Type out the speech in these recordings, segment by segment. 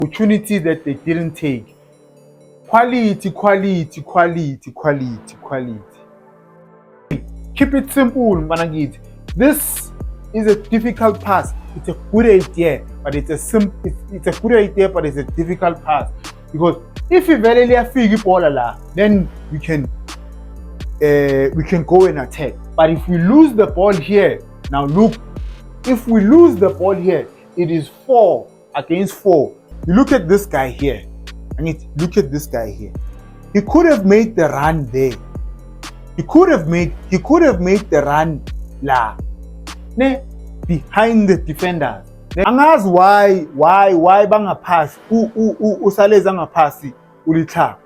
opportunity that they didn't take. Quality. Keep it simple, managit. This is a difficult pass. It's a good idea, but it's a good idea, but it's a difficult pass. Because if you very figure ball then we can go and attack. But if we lose the ball here, now look, if we lose the ball here, it is 4 against 4. You look at this guy here. Look at this guy here. He could have made the run there. He could have made the run behind the defenders. Angazi why bangapass usaleza angaphasi ulithapha,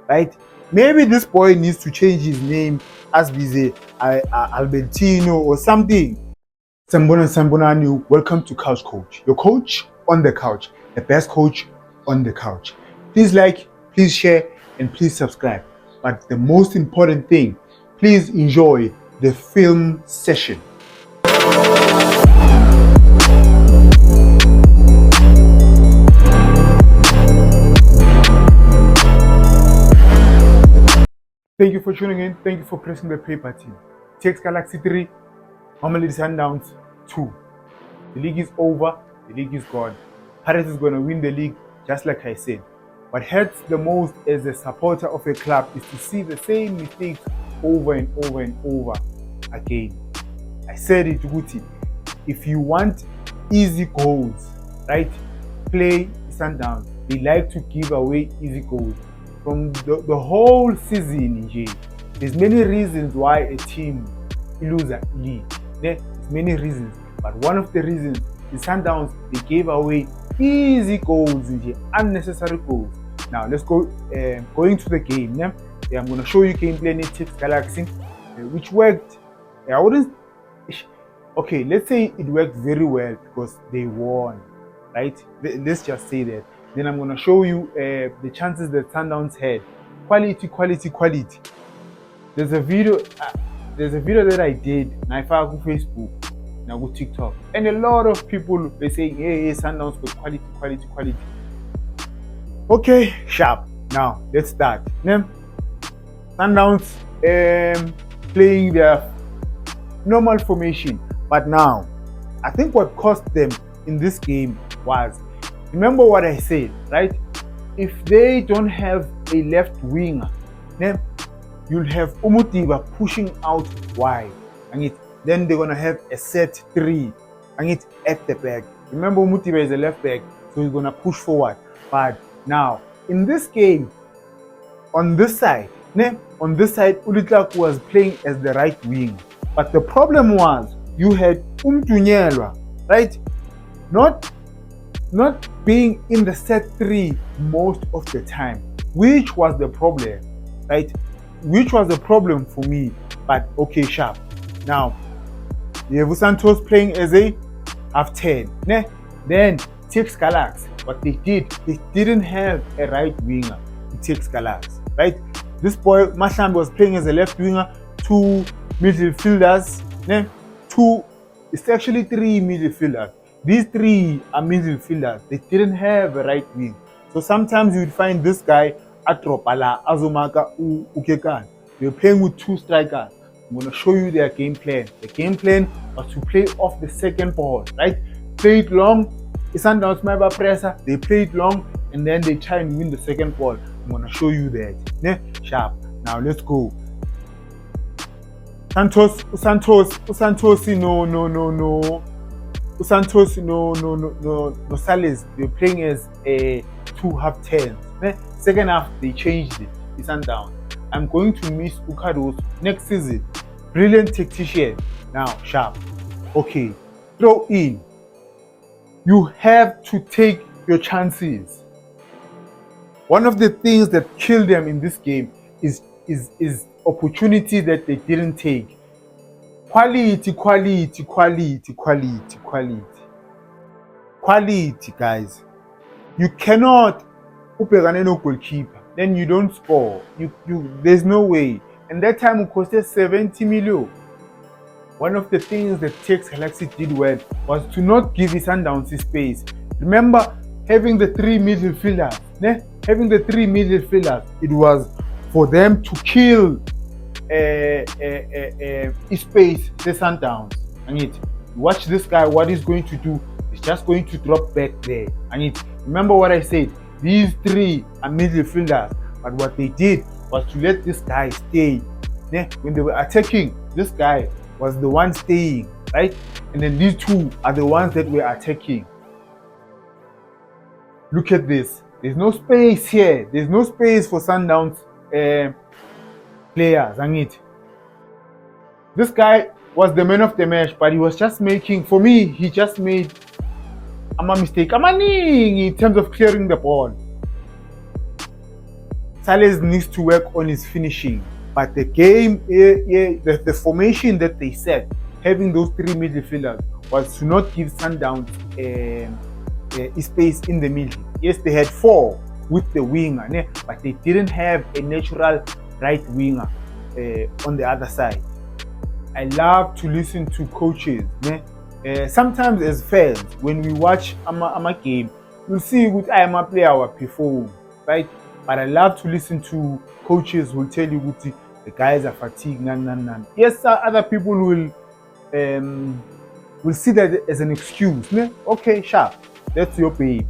right? Maybe this boy needs to change his name as Bize Albertino or something. Sambonani, welcome to Couch Coach. Your coach on the couch, the best coach on the couch. Please like, please share, and please subscribe. But the most important thing, please enjoy the film session. Thank you for tuning in. Thank you for pressing the play button. TX Galaxy 3, Mamelodi Sundowns 2. The league is over. The league is gone. Pirates is going to win the league, just like I said. What hurts the most as a supporter of a club is to see the same mistakes over and over again. I said it, Guti. If you want easy goals, right, play Sundowns. They like to give away easy goals. From the whole season, there's many reasons why a team loses a league. There's many reasons, but one of the reasons is Sundowns, they gave away easy goals, unnecessary goals. Now let's go going to the game. I'm going to show you gameplay in TX Galaxy, which worked. Okay, let's say it worked very well because they won, right? Let's just say that. Then I'm going to show you the chances that Sundowns had. Quality. There's a video that I did on Facebook, now go TikTok, and a lot of people they saying, hey, Sundowns with quality. Okay, sharp. Now let's start. Sundowns playing their normal formation, but now I think what cost them in this game was, remember what I said, right? If they don't have a left winger, then you'll have Umutiba pushing out wide, and then they're gonna have a set 3 at the back. Remember, Umutiba is a left back, so he's gonna push forward. But now in this game, on this side, Ulitlak was playing as the right wing. But the problem was you had Umtunyelwa, right? Not being in the set 3 most of the time, which was the problem, right? Which was the problem for me. But okay, sharp. Now, Yevu Santos playing as a half 10. Then TX Galaxy, what they didn't have a right winger in TX Galaxy, right? This boy Mashambi was playing as a left winger, 2 midfielders, it's actually 3 midfielders. These 3 are midfielders. They didn't have a right wing. So sometimes you would find this guy, Atropala, Azumaka, Ukekan. They're playing with 2 strikers. I'm going to show you their game plan. The game plan was to play off the second ball, right? Play it long. Sundowns Maba presser. They play it long and then they try and win the second ball. I'm going to show you that. Sharp. Now let's go. Santos, no Salis, they're playing as a 2 half 10s. Second half, they changed it. It's Sundowns. I'm going to miss Ukados next season. Brilliant tactician. Now, sharp. Okay, throw in. You have to take your chances. One of the things that killed them in this game is opportunity that they didn't take. Quality, guys. You cannot upegane no goalkeeper, then you don't score. There's no way. And that time it costed 70 million. One of the things that TX Galaxy did well was to not give his Sundowns space. Remember, having the three midfielders, it was for them to kill space the Sundowns. And it watch this guy, what he's going to do. He's just going to drop back there. And it remember what I said, these three are midfielders, but what they did was to let this guy stay. When they were attacking, this guy was the one staying, right? And then these two are the ones that were attacking. Look at this. There's no space here. There's no space for Sundowns players. And it. This guy was the man of the match, but he was just making, for me, he just made a mistake. In terms of clearing the ball. Sales needs to work on his finishing. But the game, the formation that they set, having those three midfielders, was to not give Sundowns space in the middle. Yes, they had four with the winger, but they didn't have a natural right winger on the other side. I love to listen to coaches. Sometimes as fans, when we watch a game, you'll see what I am a player perform, right? But I love to listen to coaches who will tell you what the guys are fatigued. Yes, other people will see that as an excuse. Okay, sharp. That's your babe.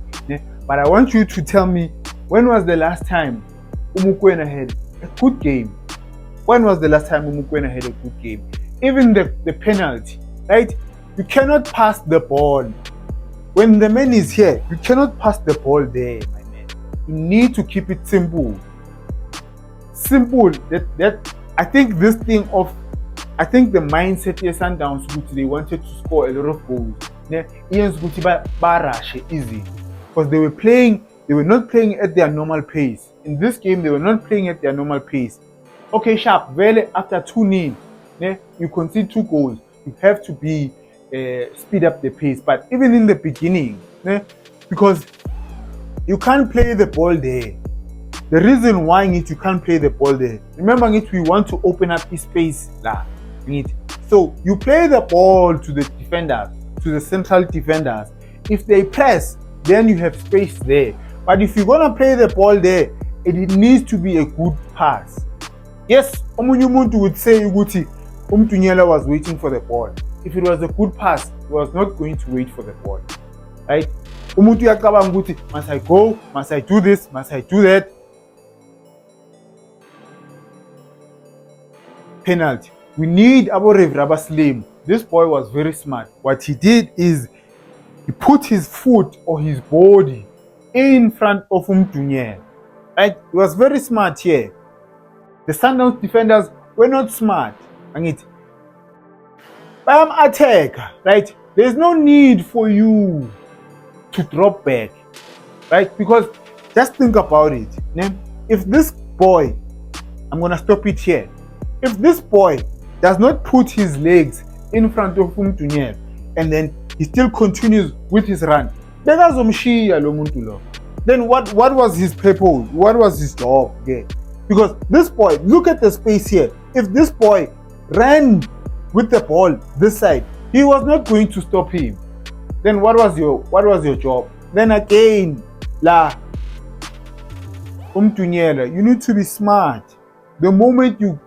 But I want you to tell me, when was the last time Umukwena had a good game? When was the last time Umukwena had a good game? Even the penalty, right? You cannot pass the ball. When the man is here, you cannot pass the ball there, my man. You need to keep it simple. Simple. That I think this thing of, I think the mindset here Sundowns, they wanted to score a lot of goals. Easy. Because they were not playing at their normal pace. In this game, they were not playing at their normal pace. Okay, sharp. Well, after 2-0, you concede 2 goals. You have to be speed up the pace. But even in the beginning, because you can't play the ball there. The reason why you can't play the ball there. Remember, we want to open up space. So you play the ball to the defenders, to the central defenders. If they press, then you have space there. But if you're gonna play the ball there, it needs to be a good pass. Yes, Omunyumuntu would say Umtunyela was waiting for the ball. If it was a good pass, he was not going to wait for the ball. Right? Umuntu yakabanga ukuthi, must I go? Must I do this? Must I do that? Penalty. We need Aborev Rabaslim. This boy was very smart. What he did is he put his foot or his body in front of Umtunyela. Right? He was very smart here. The Sundowns defenders were not smart. Bam attack, right? There's no need for you to drop back, right? Because just think about it. If this boy, I'm gonna stop it here. If this boy does not put his legs in front of Umtunyela and then he still continues with his run, then what was his purpose? What was his job? Okay. Because this boy, look at the space here. If this boy ran with the ball this side, he was not going to stop him. Then what was your job? Then again, Umtunyela, you need to be smart. The moment you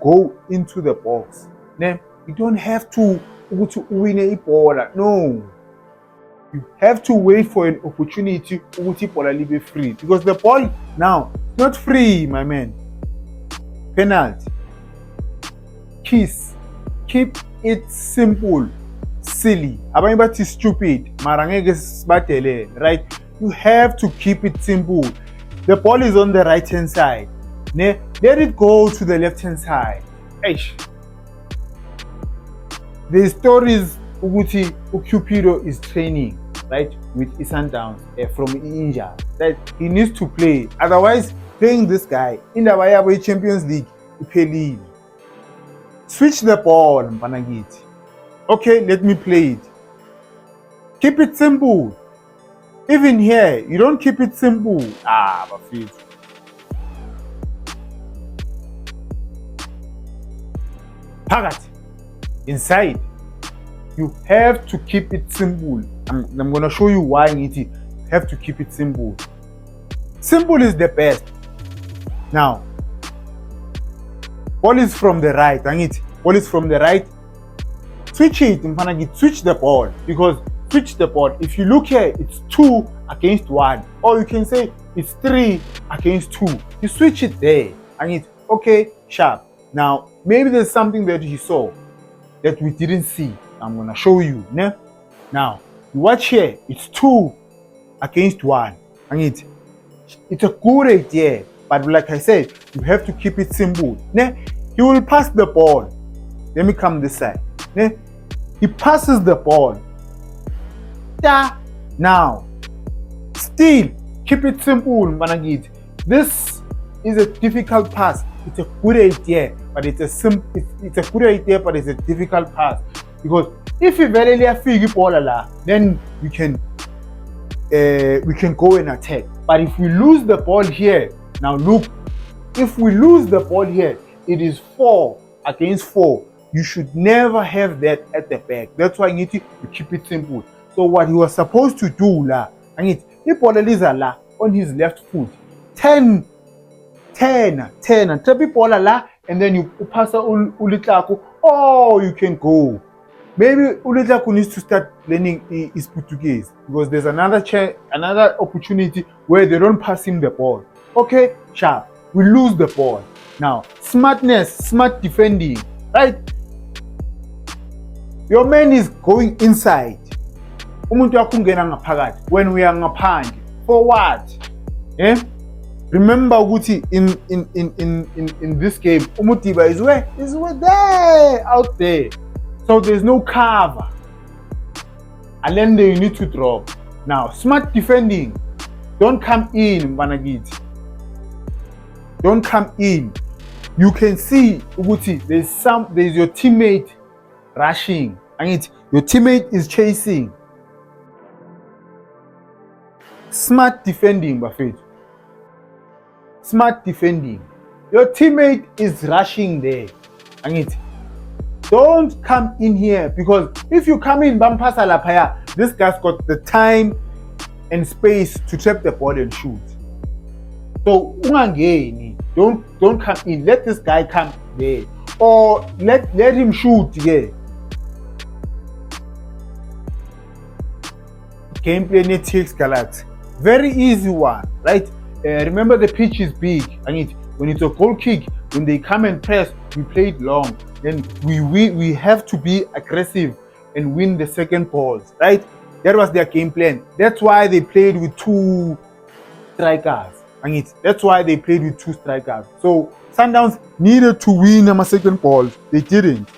go into the box, then you don't have to win a ball. No. You have to wait for an opportunity to be free. Because the ball now is not free, my man. Penalty. Kiss. Keep it simple. Silly. Abanye stupid. Right? You have to keep it simple. The ball is on the right hand side. Let it go to the left hand side. The stories Uguti Cupido is training, right, with Sundowns from India. That he needs to play. Otherwise, playing this guy in the Betway Champions League, he switch the ball, Mpanagiti. Okay, let me play it. Keep it simple. Even here, you don't keep it simple. Bafit. Pagat. Inside. You have to keep it simple. I'm gonna show you why you have to keep it simple. Simple is the best. Now, ball is from the right, ball is from the right. Switch it, switch the ball, because switch the ball. If you look here, it's 2 against 1, or you can say it's 3 against 2. You switch it there, okay, sharp. Now, maybe there's something that you saw that we didn't see. I'm gonna show you. Ne? Now, you watch here, it's 2 against 1. It's a good idea, but like I said, you have to keep it simple. Ne? He will pass the ball. Let me come this side. Ne? He passes the ball. Now, still keep it simple, managit. This is a difficult pass. It's a good idea, but it's a good idea, but it's a difficult pass. Because if you very figure ball then we can go and attack. But if we lose the ball here, now look, if we lose the ball here, it is 4 against 4. You should never have that at the back. That's why you need to keep it simple. So what he was supposed to do he ball on his left foot, 10, and tap it ball and then you pass Ulitlaku. Oh, you can go. Maybe Ulitlaku needs to start learning his Portuguese, because there's another opportunity where they don't pass him the ball. Okay, sharp. We lose the ball. Now, smartness, smart defending, right? Your man is going inside. When we are ngaphandle. For what? Yeah? Remember, Guti, in this game, Umutiba is where? Is there, out there. So there's no cover. And then you need to drop. Now, smart defending. Don't come in, Vanagit. Don't come in. You can see, Uguti, there's your teammate rushing. Your teammate is chasing. Smart defending, Buffett. Smart defending. Your teammate is rushing there. Don't come in here, because if you come in Bampasa Lapaya, this guy's got the time and space to trap the ball and shoot. So don't come in. Let this guy come there, or let him shoot here. Gameplay Netflix Galaxy. Very easy one, right? Remember, the pitch is big. When it's a goal kick, when they come and press, we play it long. Then we have to be aggressive and win the second balls, right? That was their game plan. That's why they played with 2 strikers. That's why they played with 2 strikers. So Sundowns needed to win a second ball. They didn't.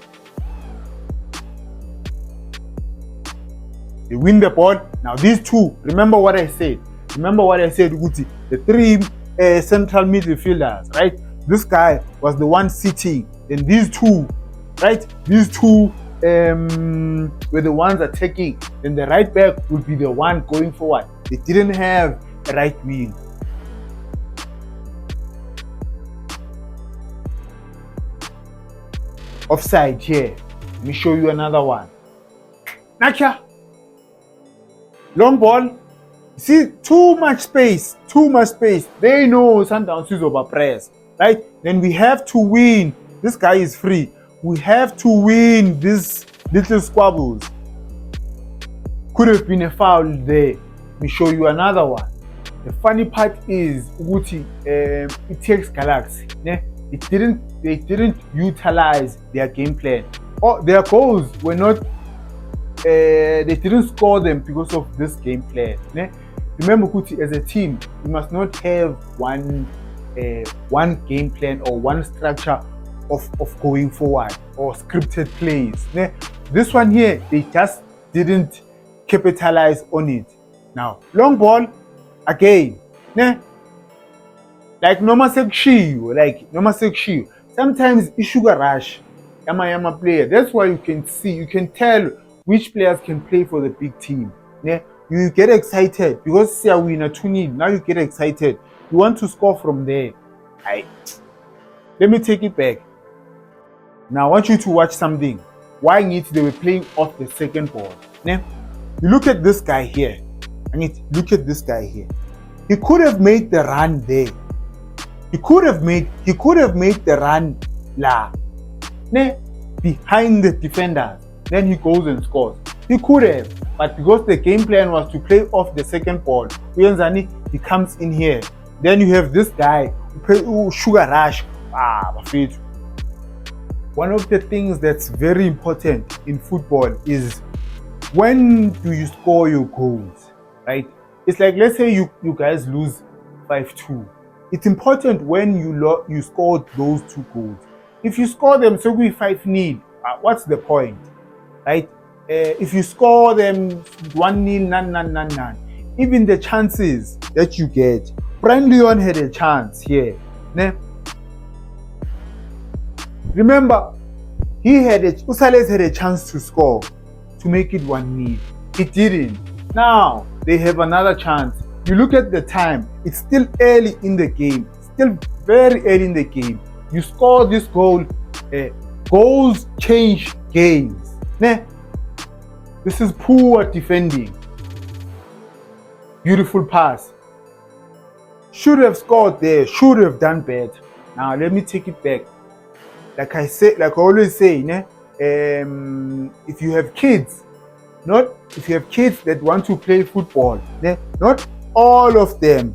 They win the ball. Now these 2, remember what I said. Guti, the 3 central midfielders, right? This guy was the one sitting. Then these 2, right? These 2 were the ones attacking. Then the right back would be the one going forward. They didn't have a right wing. Offside here. Let me show you another one. Nacha. Long ball. See, too much space. They know Sundowns is overpressed, right? Then we have to win. This guy is free. We have to win these little squabbles. Could have been a foul there. Let me show you another one. The funny part is, Uguti, it takes Galaxy. They didn't utilize their game plan. Their goals were not. They didn't score them because of this game plan. Remember, Kuti, as a team, you must not have one game plan or one structure of going forward or scripted plays. This one here, they just didn't capitalize on it. Now, long ball, again, like Noma Sekshiu, sometimes it's sugar rush, Yama player. That's why you can tell which players can play for the big team. You get excited because you win a 2-0. Now you get excited. You want to score from there. Let me take it back. Now I want you to watch something. Why they were playing off the second ball. You look at this guy here. Look at this guy here. He could have made the run there. He could have made the run behind the defenders. Then he goes and scores. He could have, but because the game plan was to play off the second ball, he comes in here. Then you have this guy who sugar rush. One of the things that's very important in football is when do you score your goals, right? It's like, let's say you guys lose 5-2. It's important when you score those 2 goals. If you score them, so we 5-0, what's the point, right? If you score them 1-0, none. Even the chances that you get, Brian Leon had a chance here. Remember, Usales had a chance to score, to make it 1-0. He didn't. Now they have another chance. You look at the time, it's still early in the game, still very early in the game. You score this goal, goals change games. This is poor defending. Beautiful pass. Should have scored there, should have done better. Now let me take it back. Like I always say, if you have kids that want to play football, not all of them,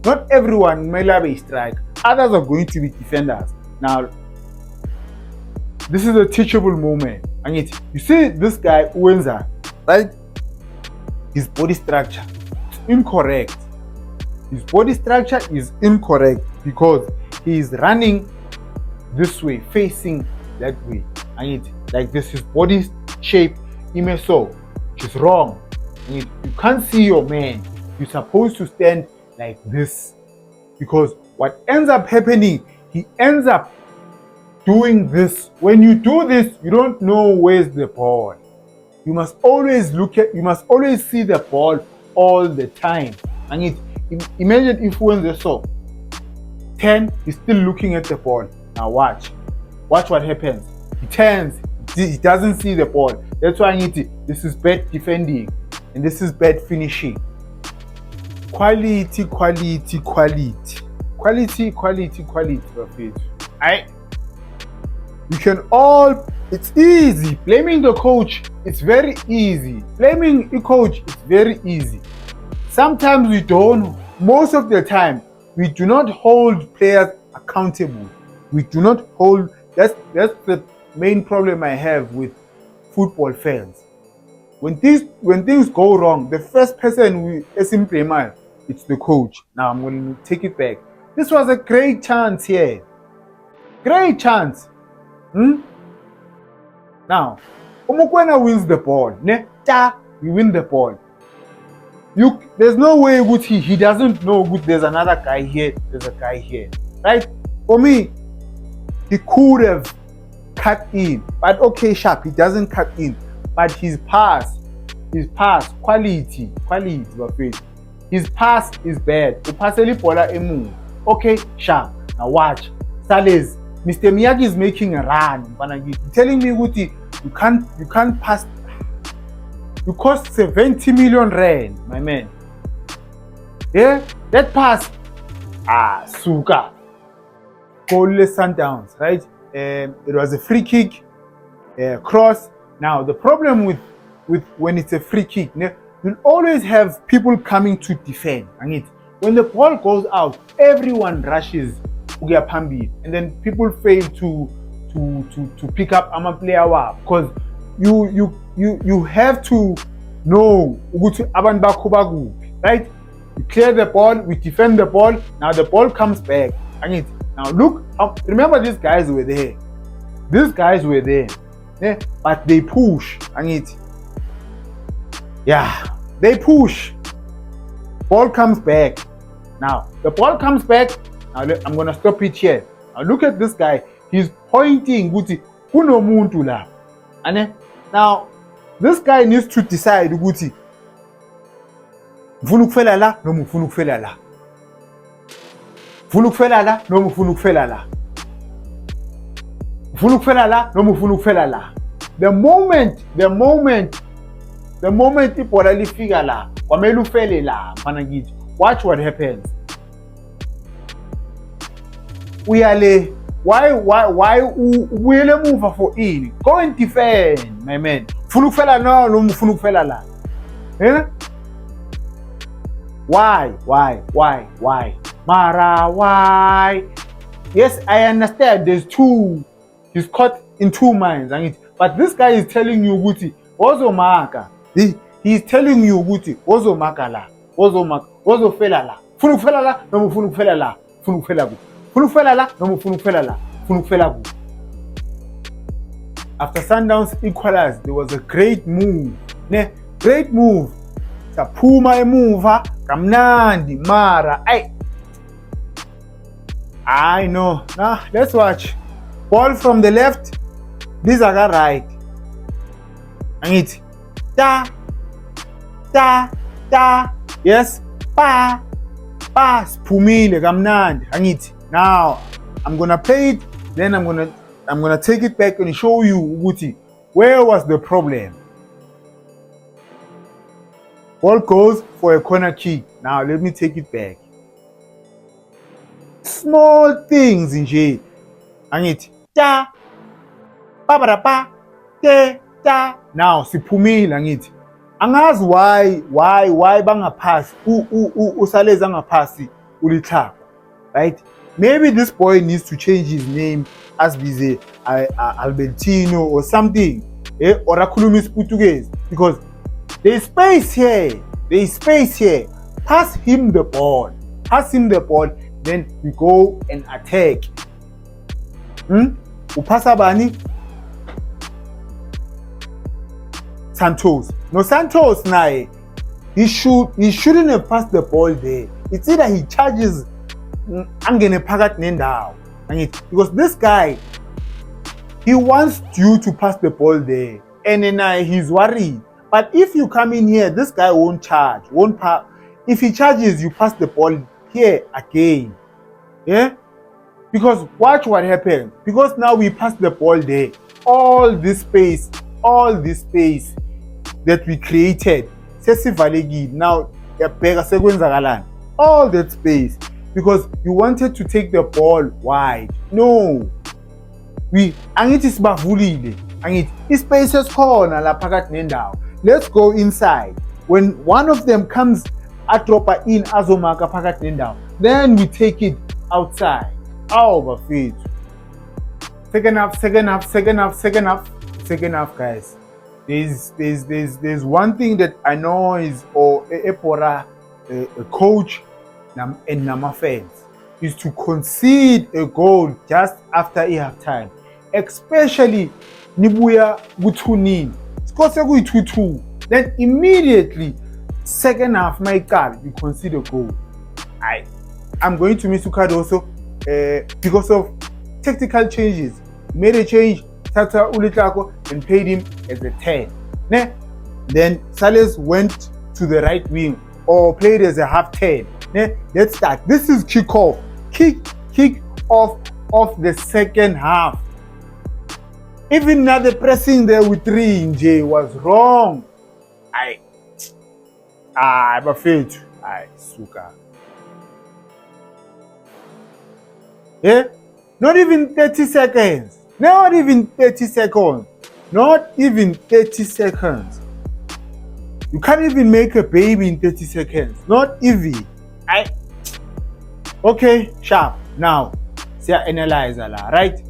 not everyone may love a strike. Others are going to be defenders. Now, this is a teachable moment. You see this guy, Uwenza, right? His body structure is incorrect. His body structure is incorrect because he is running this way, facing that way. Like this, his body shape, which is wrong. You can't see your man. You're supposed to stand like this, because what ends up happening, he ends up doing this. When you do this, you don't know where's the ball. You must always see the ball all the time. Imagine if when they saw 10, he's still looking at the ball. Now watch what happens. He turns, he doesn't see the ball. That's why this is bad defending and this is bad finishing. Quality. You can all, it's easy. Blaming the coach, it's very easy. Blaming the coach, it's very easy. Sometimes most of the time, we do not hold players accountable. We do not hold, that's the main problem I have with football fans. When things go wrong, the first person it's the coach. Now I'm going to take it back. This was a great chance here. Great chance. Now, Omokwena wins the ball. You win the ball. There's no way he doesn't know there's another guy here, there's a guy here. Right? For me, he could have cut in. But okay, sharp, he doesn't cut in. But his pass, quality, his pass is bad. Okay, sharp. Now watch. Sales. Mr. Miyagi is making a run. You're telling me, you can't pass. You cost 70 million rand, my man. Yeah, that pass. Suka. Goalless Sundowns, right? It was a free kick, cross. Now the problem with when it's a free kick, you'll always have people coming to defend. When the ball goes out, everyone rushes. And then people fail to pick up a player because you have to know, right? We clear the ball, we defend the ball. Now the ball comes back. Now look, remember these guys were there. These guys were there, but they push. They push. Ball comes back. Now the ball comes back. Now I'm gonna stop it here. Now look at this guy. He's pointing. And now this guy needs to decide. Funukfela la, no funukfela la. Funukfela la, no funukfela la. Funukfela la, no funukfela la. The The moment ibhola lifika la, kwamele ufele la, mfana kithi. Watch what happens. Uyale, why uyele move for in? Go and defend, my man. Funa ukufela no, mfuna ukufela la. Eh? Why? Mara, why? Yes, I understand. There's two. He's caught in two minds. But this guy is telling you, Guti, Ozo Maka. He's telling you, Guti, Ozo Maka la. Ozo fela la. Funu fela la, no funu fela la. Funu fela gu. Funu fela la, no funu fela la. Funu fela gu. After Sundowns equalized, there was a great move. Great move. Saphuma emuva, kamnandi, mara. I know. Now, let's watch. Ball from the left. These are the right. Angit. Da. Yes. Pa. Spumile, kamnandi. Angit. Now, I'm gonna play it. Then I'm gonna take it back and show you, Uguti, where was the problem. Ball goes for a corner kick. Now let me take it back. Small things in J. Angit. Da. Pa. Now siphumile angit. Angazi why banga pass. Usale zanga pass ulithapha. Right? Maybe this boy needs to change his name as Bize Albertino or something. Or akhuluma isiPortuguese, because there's space here. Pass him the ball, then we go and attack. Upasa bani? Santos. No, Santos nae. He shouldn't have passed the ball there. It's either he charges angene phakathi nendawo. Because this guy, he wants you to pass the ball there, and then he's worried. But if you come in here, this guy won't charge, won't pass. If he charges, you pass the ball here again. Yeah? Because watch what happens. Because now we pass the ball there. All this space that we created. Now, all that space. Because you wanted to take the ball wide. No. Angithi sibavulile. Angithi spaces khona la phakathi nendawo. Let's go inside. When one of them comes adropa in azomaka phakathi nendawo, then we take it outside. Oh, bafethu. Second half, guys. There's one thing that I know is a coach and Nama fans is to concede a goal just after half time, especially nibuya ku-2-0, score ku-2-2, then immediately second half my card you concede a goal. I'm going to miss a card also because of tactical changes. Made a change, Tata Ulitako, and paid him as a 10. Then Sales went to the right wing or played as a half 10. Let's start. This is kick off of the second half. Even now the pressing there with 3 in J was wrong. Bafethu. Suka. Yeah? Not even 30 seconds. Not even 30 seconds. You can't even make a baby in 30 seconds. Not even. Okay, sharp. Now, see analyzer la, right?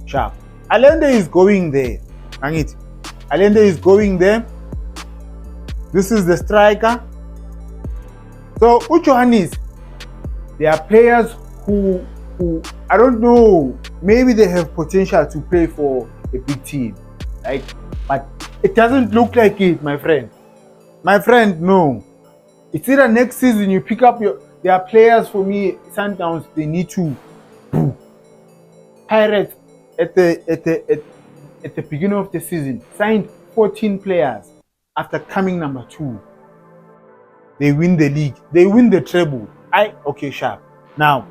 Sharp. Allende is going there. Allende is going there. This is the striker. So, Uchohanis, there are players who I don't know, maybe they have potential to play for a big team, right? But it doesn't look like it, my friend. No. It's either next season you pick up there are players for me, Sundowns, they need to Pirates at the beginning of the season signed 14 players after coming number 2. They win the league. They win the treble. Okay, sharp. Now,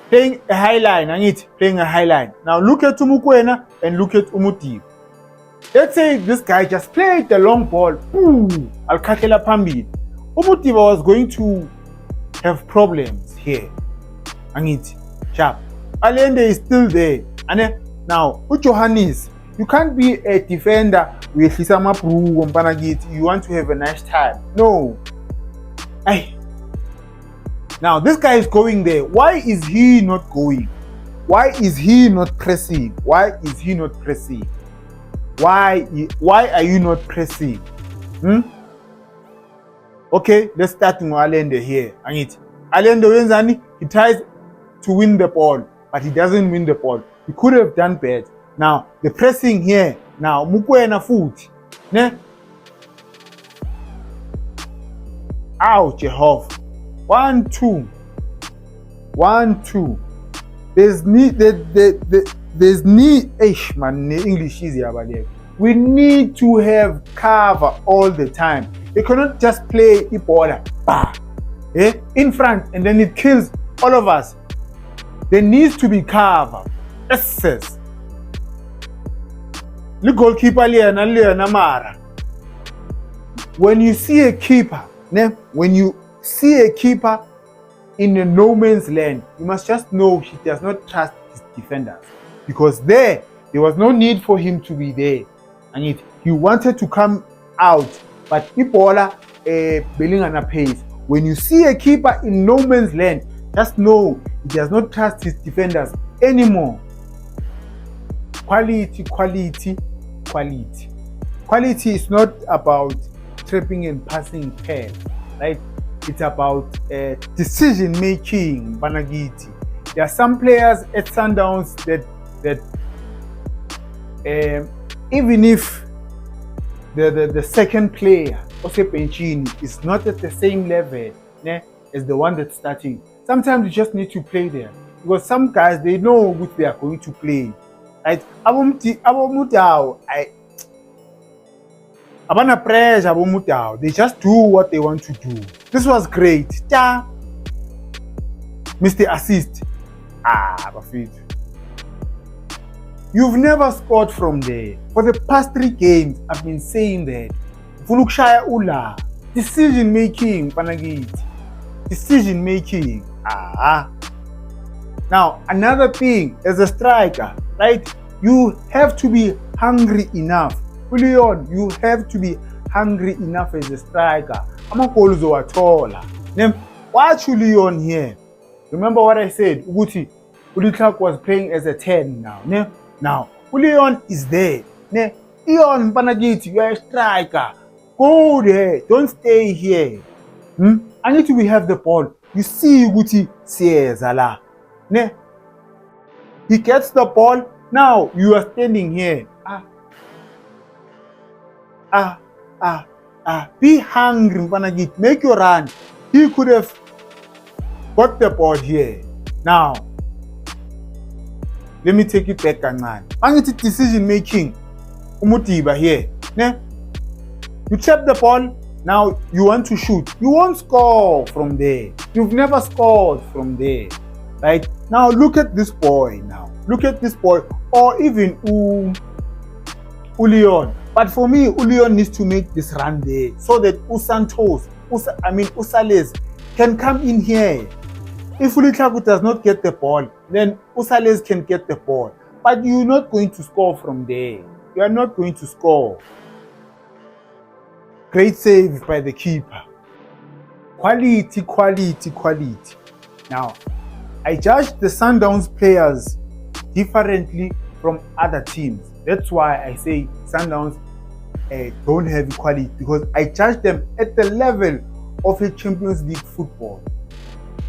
playing a high line. Now look at Tumukwena and look at Umuti. Let's say this guy just played the long ball. Al-Kakela Pambit. Umutiba was going to have problems here. Angit, sharp. Allende is still there. And now, with Johannes, you can't be a defender with Hisama Pru and Panagit. You want to have a nice time. No. Now, this guy is going there. Why is he not going? Why is he not pressing? Why is he not pressing? Why are you not pressing? Okay, let's start with Allende here. Allende wins, he tries to win the ball, but he doesn't win the ball. He could have done better. Now, the pressing here. Now, Mukwena foot. Ouch, Jehovah. 1-2. 1-2. There's need man, English easy about it. We need to have cover all the time. They cannot just play Ebola in front and then it kills all of us. There needs to be cover. Access. The goalkeeper Mara. When you see a keeper, in a no man's land, you must just know he does not trust his defenders, because there was no need for him to be there, and he wanted to come out, but Ebola Belingana pace. When you see a keeper in no man's land, just know he does not trust his defenders anymore. Quality is not about tripping and passing pass, right? It's about decision making, Banagiti. There are some players at Sundowns that even if the second player, Ose Penchini, is not at the same level as the one that's starting, sometimes you just need to play there, because some guys, they know which they are going to play. Right? Abana pressure, they just do what they want to do. This was great. Mr. Assist. Bafit. You've never scored from there. For the past 3 games, I've been saying that. Fulukshaya Ula. Decision making, Panagit. Decision making. Now, another thing, as a striker, right? You have to be hungry enough. Leon, you have to be hungry enough as a striker. Amakolzo Atola. Watch Leon here. Remember what I said? Uguti Clark was playing as a 10 now. Now, Leon is there. Leon Panagiti, you are a striker. Go there. Don't stay here. I need to have the ball. You see Uguti Siezala. He gets the ball. Now you are standing here. Be hungry, Panagit. Make your run. He could have got the ball here. Now, let me take it back, man. Angiti decision making. Umutiba here. You tap the ball. Now you want to shoot. You won't score from there. You've never scored from there. Right? Now look at this boy now. Look at this boy. Or even Ulion. But for me, Ulion needs to make this run there so that Usales can come in here. If Uliklaku does not get the ball, then Usales can get the ball. But you're not going to score from there. You are not going to score. Great save by the keeper. Quality. Now, I judge the Sundowns players differently from other teams. That's why I say Sundowns don't have equality, because I judge them at the level of a Champions League football.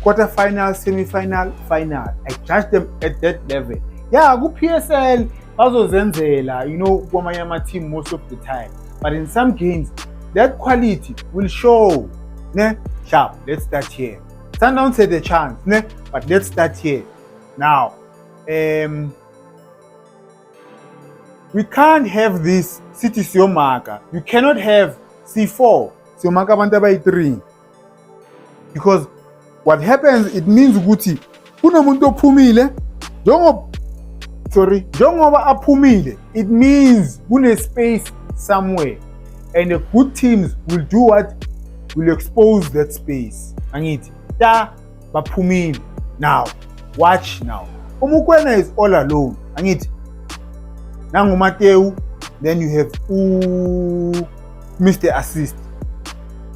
Quarter-final, semi-final, final. I judge them at that level. Yeah, go PSL, bazozenzela, Guamayama team most of the time. But in some games, that quality will show. Sharp, let's start here. Sundowns had a chance, but let's start here. Now, we can't have this City Siomaka. You cannot have C4 Siomaka Banta by 3. Because what happens, it means Guti. Unamuntu Pumile, don't victory. Njengoba aphumile, it means kune space somewhere, and the good teams will do what? Will expose that space. Angithi ta baphumile. Now watch now. Umukwena is all alone. Angithi nangu Mateu, then you have Mr. Assist.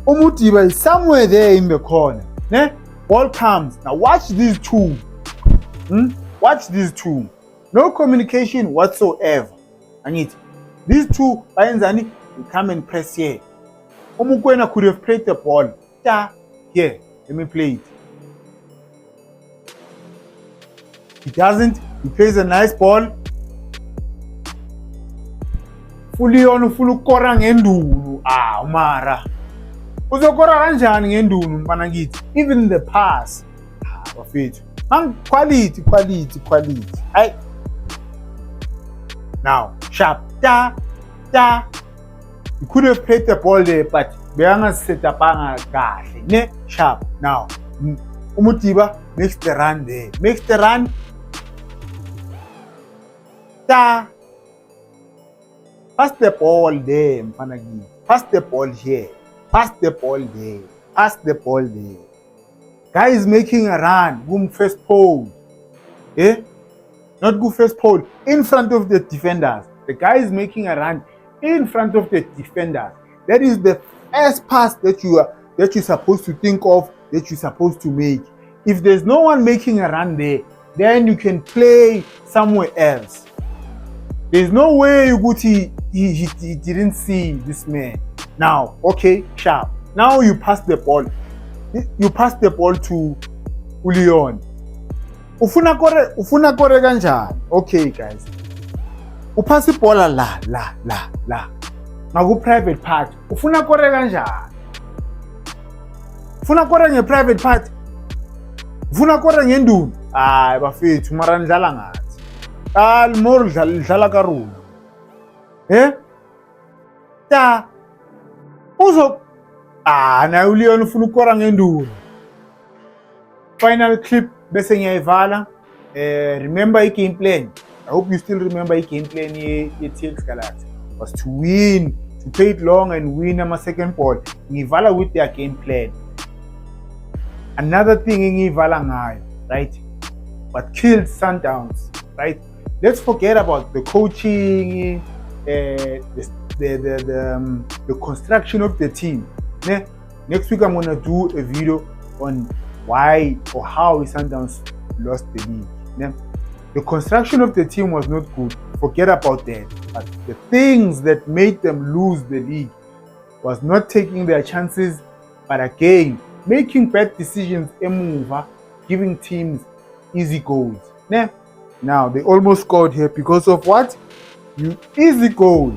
Umutiba is somewhere there in the corner. Ne? Ball comes. Now watch these two. Watch these two. No communication whatsoever. Angithi these two bayenzani? You come and press here. Umukwena could have played the ball. Here, let me play it. He doesn't. He plays a nice ball. Fully ukora ngendunu. Mara. Uzokora kanjani ngendunu mfana ngithi? Even the pass. Bafethu. Quality. Hey. Now, sharp. You could have played the ball there, but Beanga set up kahle. Ne? Sharp. Now, Umutiba makes the run there. Makes the run. Pass the ball there, Mfanagi. Pass the ball here. Pass the ball there. Pass the ball there. Guy is making a run. Boom, first pole. Not good first pole. In front of the defenders. The guy is making a run in front of the defenders. That is the first pass that you're supposed to think of, that you're supposed to make. If there's no one making a run there, then you can play somewhere else. There's no way Uguti he didn't see this man. Now, okay, sharp. Now you pass the ball. You pass the ball to Ulion. Ufuna kore kanjani? Okay, guys. Upass the ball la. Magu private part. Ufuna kore kanjani? Ufuna kore nge private part. Ufuna kore ngendunu. Bafethu mara ndlala ngathi. More dlala karuna. Uzo na Ulion ufuna ukora ngendunu. Final clip bese ngiyayivala. Remember game plan. I hope you still remember game plan ye-TX Galaxy. It was to win, to play it long and win a second ball. Ngivala with their game plan. Another thing ngivala ngayo, right? What killed Sundowns, right? Let's forget about the coaching, the construction of the team. Next week I'm gonna do a video on why or how Sundowns lost the league. The construction of the team was not good. Forget about that. But the things that made them lose the league was not taking their chances, but again, making bad decisions, giving teams easy goals. Now, they almost scored here because of what? Easy goal.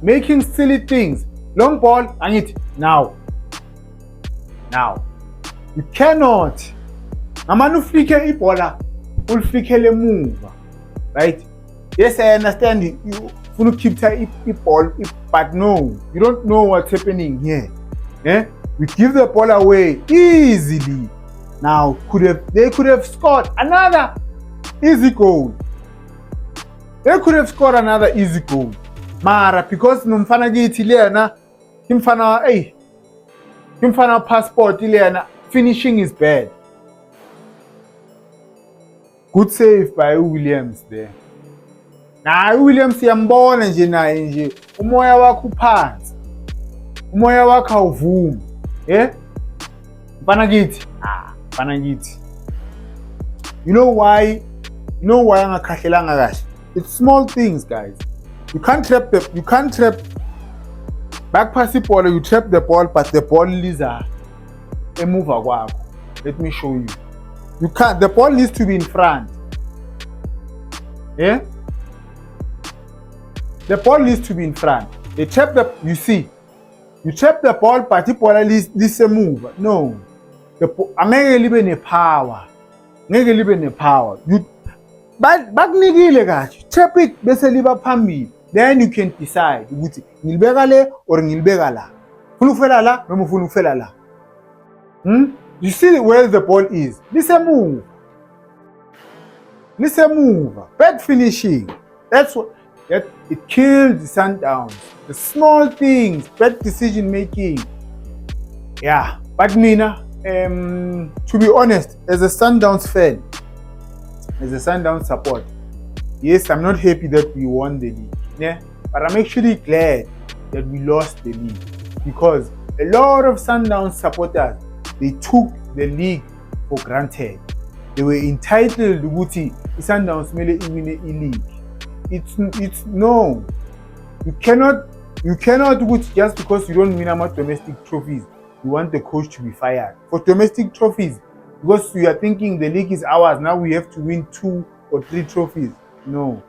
Making silly things. Long ball, and it. Now. You cannot. Namanufike ibola. Ulfikele move, right? Yes, I understand you want to keep the ball, but no, you don't know what's happening here. We give the ball away easily. Now, they could have scored another easy goal. They could have scored another easy goal. Mara, because nomfana githi lena, kimfana passport lena, finishing is bad. Good save by Williams there. Williams yambona nje naye nje umoya wakho uphansi. Umoya wakho awuvumi. Mfana kithi. You know why angakhahlelanga kahle? It's small things, guys. You can't trap back pass the ball, you trap the ball, but the ball is a move kwakho. Let me show you. You can't. The ball needs to be in front. The ball needs to be in front. You trap the ball, but the ball is a move. No. Angeke libe nepower. You bakunikile kahle. Trap it bese liba phambili. Then you can decide ukuthi ngilibeka le or ngilibeka la. Ufuna ufela la noma ufuna ufela la. You see where the ball is. This is a move. Nisemuva, bad finishing. That's what it killed the Sundowns. The small things, bad decision making. Yeah, but Mina, to be honest, as a Sundowns fan, as a Sundowns support, yes, I'm not happy that we won the league. Yeah, but I'm actually glad that we lost the league because a lot of Sundowns supporters, they took the league for granted. They were entitled to Sundowns mele win a league. It's no. You cannot just because you don't win enough domestic trophies, you want the coach to be fired. For domestic trophies, because you are thinking the league is ours, now we have to win 2 or 3 trophies. No.